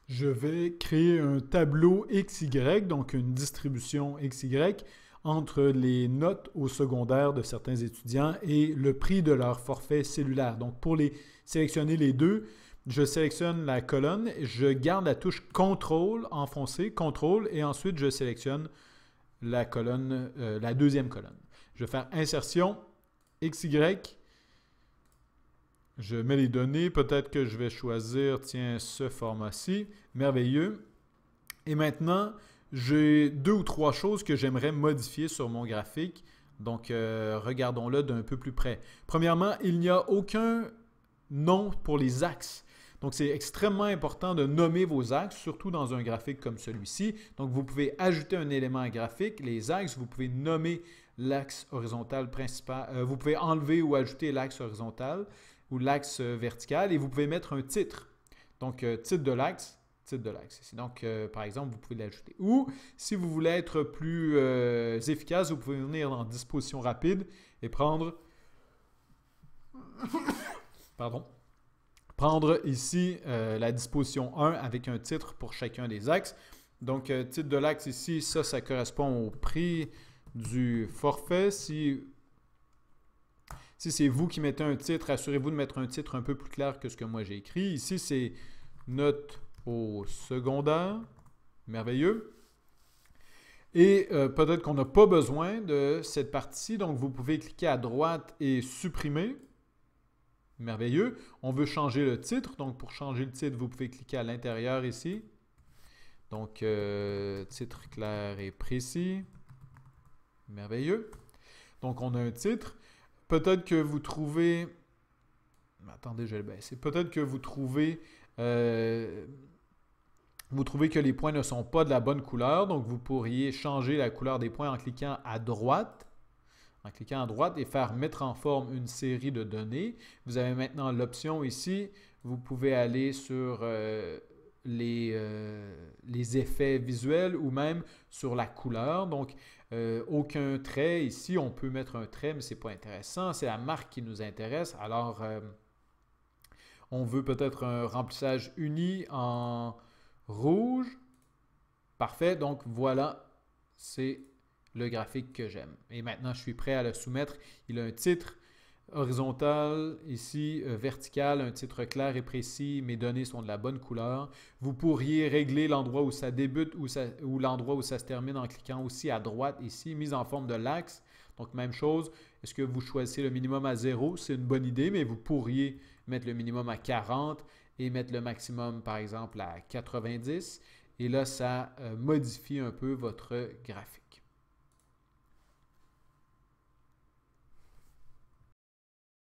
Je vais créer un tableau XY, donc une distribution XY, entre les notes au secondaire de certains étudiants et le prix de leur forfait cellulaire. Donc, pour sélectionner les deux, je sélectionne la colonne, je garde la touche CTRL enfoncée, CTRL, et ensuite je sélectionne la colonne, la deuxième colonne. Je vais faire insertion, XY, je mets les données, peut-être que je vais choisir, tiens, ce format-ci, merveilleux. Et maintenant, j'ai deux ou trois choses que j'aimerais modifier sur mon graphique. Donc, regardons-le d'un peu plus près. Premièrement, il n'y a aucun nom pour les axes. Donc, c'est extrêmement important de nommer vos axes, surtout dans un graphique comme celui-ci. Donc, vous pouvez ajouter un élément graphique, les axes, vous pouvez nommer l'axe horizontal principal, vous pouvez enlever ou ajouter l'axe horizontal ou l'axe vertical et vous pouvez mettre un titre. Donc, titre de l'axe ici. Donc, par exemple, vous pouvez l'ajouter. Ou, si vous voulez être plus efficace, vous pouvez venir dans disposition rapide et pardon, prendre ici la disposition 1 avec un titre pour chacun des axes. Donc, titre de l'axe ici, ça correspond au prix du forfait. Si c'est vous qui mettez un titre, assurez-vous de mettre un titre un peu plus clair que ce que moi j'ai écrit. Ici, c'est note au secondaire. Merveilleux. Et peut-être qu'on n'a pas besoin de cette partie-ci, donc vous pouvez cliquer à droite et supprimer. Merveilleux. On veut changer le titre, donc pour changer le titre, vous pouvez cliquer à l'intérieur ici. Donc, titre clair et précis. Merveilleux. Donc, on a un titre. Peut-être que vous trouvez... Attendez, je vais le baisser. Peut-être que vous trouvez que les points ne sont pas de la bonne couleur. Donc, vous pourriez changer la couleur des points en cliquant à droite. En cliquant à droite et faire mettre en forme une série de données. Vous avez maintenant l'option ici. Vous pouvez aller sur les effets visuels ou même sur la couleur. Donc, aucun trait ici. On peut mettre un trait, mais ce n'est pas intéressant. C'est la marque qui nous intéresse. Alors, on veut peut-être un remplissage uni en rouge. Parfait. Donc, voilà, c'est le graphique que j'aime. Et maintenant, je suis prêt à le soumettre. Il a un titre horizontal, ici vertical, un titre clair et précis. Mes données sont de la bonne couleur. Vous pourriez régler l'endroit où ça débute ou l'endroit où ça se termine en cliquant aussi à droite ici, mise en forme de l'axe. Donc, même chose. Est-ce que vous choisissez le minimum à 0? C'est une bonne idée, mais vous pourriez mettre le minimum à 40 et mettre le maximum, par exemple, à 90. Et là, ça modifie un peu votre graphique.